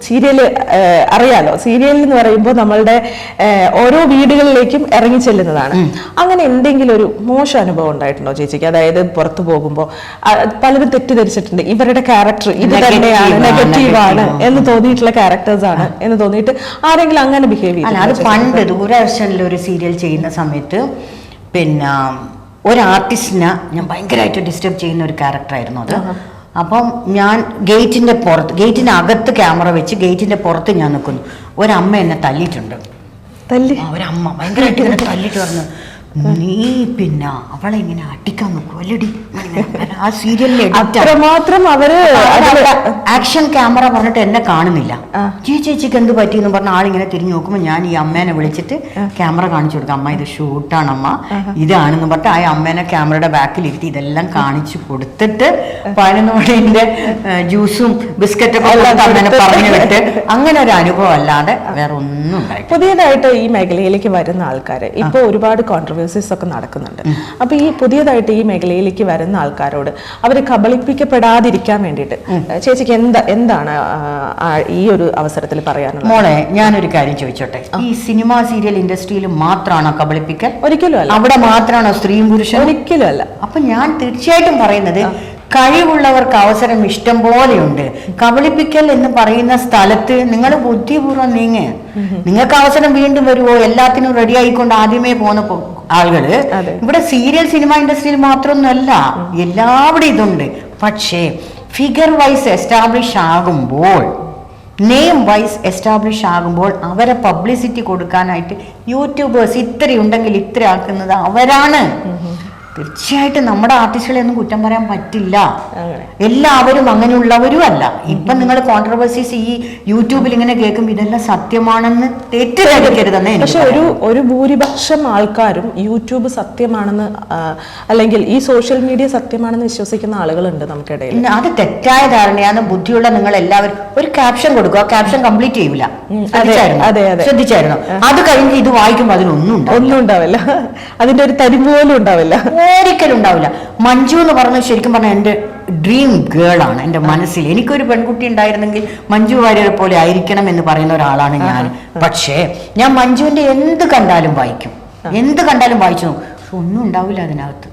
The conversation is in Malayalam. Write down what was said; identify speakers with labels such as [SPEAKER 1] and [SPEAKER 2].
[SPEAKER 1] സീരിയൽ അറിയാലോ, സീരിയൽ എന്ന് പറയുമ്പോൾ നമ്മളുടെ ഓരോ വീടുകളിലേക്കും ഇറങ്ങി ചെല്ലുന്നതാണ്. അങ്ങനെ എന്തെങ്കിലും ഒരു മോശം അനുഭവം ഉണ്ടായിട്ടുണ്ടോ ചേച്ചിക്ക്? അതായത് പുറത്തു പോകുമ്പോൾ പലരും തെറ്റിദ്ധരിച്ചിട്ടുണ്ട് ഇവരുടെ ക്യാരക്ടർ ഇത് തന്നെയാണ്, നെഗറ്റീവാണ് എന്ന് തോന്നിയിട്ടുള്ള ക്യാരക്ടേഴ്സ് ആണ് എന്ന് തോന്നിയിട്ട് ആരെങ്കിലും അങ്ങനെ ബിഹേവ് ചെയ്യും?
[SPEAKER 2] അത് പണ്ട് ദൂരദർശനിൽ ഒരു സീരിയൽ ചെയ്യുന്ന സമയത്ത് പിന്നെ ഒരു ആർട്ടിസ്റ്റിനെ ഞാൻ ഭയങ്കരമായിട്ട് ഡിസ്റ്റർബ് ചെയ്യുന്ന ഒരു ക്യാരക്ടറായിരുന്നു അത്. അപ്പം ഞാൻ ഗേറ്റിന്റെ പുറത്ത്, ഗേറ്റിന്റെ അകത്ത് ക്യാമറ വെച്ച് ഗേറ്റിന്റെ പുറത്ത് ഞാൻ നിൽക്കുന്നു. ഒരമ്മ എന്നെ തല്ലിയിട്ടുണ്ട്. ഒരമ്മ ഭയങ്കരമായിട്ട് ഇങ്ങനെ തല്ലിട്ട് പറഞ്ഞു, നീ പിന്നെ അവളെ ഇങ്ങനെ അടിക്കാൻ നോക്കൂ അല്ലടി. ആ സീരിയലിൽ
[SPEAKER 1] അത്രമാത്രം അവര്
[SPEAKER 2] ആക്ഷൻ ക്യാമറ പറഞ്ഞിട്ട് എന്നെ കാണുന്നില്ല. ചേച്ചിക്ക് എന്ത് പറ്റിയെന്ന് പറഞ്ഞ ആളിങ്ങനെ തിരിഞ്ഞു നോക്കുമ്പോൾ ഞാൻ ഈ അമ്മേനെ വിളിച്ചിട്ട് ക്യാമറ കാണിച്ചു കൊടുക്കും. അമ്മ ഇത് ഷൂട്ടാണ് അമ്മ, ഇതാണെന്ന് പറഞ്ഞിട്ട് ആ അമ്മേനെ ക്യാമറയുടെ ബാക്കിലിരുത്തി ഇതെല്ലാം കാണിച്ചു കൊടുത്തിട്ട് 11 മണിന്റെ ജ്യൂസും ബിസ്ക്കറ്റൊക്കെ അമ്മേനെ പറഞ്ഞു വിട്ട് അങ്ങനെ ഒരു അനുഭവം അല്ലാതെ വേറെ ഒന്നും ഉണ്ടായി.
[SPEAKER 1] പുതിയതായിട്ട് ഈ മേഖലയിലേക്ക് വരുന്ന ആൾക്കാര് ഇപ്പൊ ഒരുപാട് കോൺട്രവേഴ്സീസ് ഒക്കെ നടക്കുന്നുണ്ട്. അപ്പൊ ഈ പുതിയതായിട്ട് ഈ മേഖലയിലേക്ക് വരുന്ന ആൾക്കാരോട് അവര് കബളിപ്പിക്കപ്പെടാതിരിക്കാൻ വേണ്ടിയിട്ട് ചേച്ചിക്ക് എന്താണ് ഈ ഒരു അവസരത്തിൽ പറയാനുള്ളത്?
[SPEAKER 2] മോളെ, ഞാനൊരു കാര്യം ചോദിച്ചോട്ടെ, ഈ സിനിമ സീരിയൽ ഇൻഡസ്ട്രിയിൽ മാത്രമാണോ കബളിപ്പിക്കൽ?
[SPEAKER 1] ഒരിക്കലും അല്ല.
[SPEAKER 2] അവിടെ മാത്രമാണോ സ്ത്രീയും പുരുഷനും?
[SPEAKER 1] ഒരിക്കലും അല്ല.
[SPEAKER 2] അപ്പൊ ഞാൻ തീർച്ചയായിട്ടും പറയുന്നത് കഴിവുള്ളവർക്ക് അവസരം ഇഷ്ടം പോലെയുണ്ട്. കബളിപ്പിക്കൽ എന്ന് പറയുന്ന സ്ഥലത്ത് നിങ്ങൾ ബുദ്ധിപൂർവ്വം നിങ്ങൾക്ക് അവസരം വീണ്ടും വരുമോ? എല്ലാത്തിനും റെഡി ആയിക്കൊണ്ട് ആദ്യമേ പോകുന്ന ആളുകള് ഇവിടെ സീരിയൽ സിനിമ ഇൻഡസ്ട്രിയിൽ മാത്രമൊന്നുമല്ല, എല്ലാവിടെയും ഇതുണ്ട്. പക്ഷേ ഫിഗർ വൈസ് എസ്റ്റാബ്ലിഷ് ആകുമ്പോൾ, നെയിം വൈസ് എസ്റ്റാബ്ലിഷ് ആകുമ്പോൾ അവരെ പബ്ലിസിറ്റി കൊടുക്കാനായിട്ട് യൂട്യൂബേഴ്സ് ഇത്രയുണ്ടെങ്കിൽ ഇത്ര ആക്കുന്നത് അവരാണ്. തീർച്ചയായിട്ടും നമ്മുടെ ആർട്ടിസ്റ്റുകളെ ഒന്നും കുറ്റം പറയാൻ പറ്റില്ല. എല്ലാവരും അങ്ങനെയുള്ളവരും അല്ല. ഇപ്പൊ നിങ്ങൾ കോൺട്രവേഴ്സീസ് ഈ യൂട്യൂബിൽ ഇങ്ങനെ കേൾക്കുമ്പോൾ ഇതെല്ലാം സത്യമാണെന്ന് തെറ്റിദ്ധരിക്കരുതെന്ന്.
[SPEAKER 1] പക്ഷെ ഒരു ഭൂരിപക്ഷം ആൾക്കാരും യൂട്യൂബ് സത്യമാണെന്ന് അല്ലെങ്കിൽ ഈ സോഷ്യൽ മീഡിയ സത്യമാണെന്ന് വിശ്വസിക്കുന്ന ആളുകളുണ്ട് നമുക്കിടയിൽ.
[SPEAKER 2] അത് തെറ്റായ ധാരണയാണ്. ബുദ്ധിയുള്ള നിങ്ങൾ എല്ലാവരും ഒരു ക്യാപ്ഷൻ കൊടുക്കുക, ആ ക്യാപ്ഷൻ കംപ്ലീറ്റ് ചെയ്യൂല. ശ്രദ്ധിച്ചായിരുന്നു? അത് കഴിഞ്ഞ് ഇത് വായിക്കുമ്പോൾ അതിനൊന്നും
[SPEAKER 1] ഉണ്ടാവില്ല, അതിന്റെ ഒരു തരി പോലും ഉണ്ടാവില്ല,
[SPEAKER 2] ഒരിക്കലും ഉണ്ടാവില്ല. മഞ്ജു എന്ന് പറഞ്ഞത് ശരിക്കും പറഞ്ഞാൽ എൻ്റെ ഡ്രീം ഗേൾ ആണ്. എൻ്റെ മനസ്സിൽ എനിക്കൊരു പെൺകുട്ടി ഉണ്ടായിരുന്നെങ്കിൽ മഞ്ജു വാര്യരെ പോലെ ആയിരിക്കണം എന്ന് പറയുന്ന ഒരാളാണ് ഞാൻ. പക്ഷേ ഞാൻ മഞ്ജുവിന്റെ എന്ത് കണ്ടാലും വായിക്കും, എന്ത് കണ്ടാലും വായിച്ചു നോക്കും. ഒന്നും ഉണ്ടാവില്ല അതിനകത്ത്.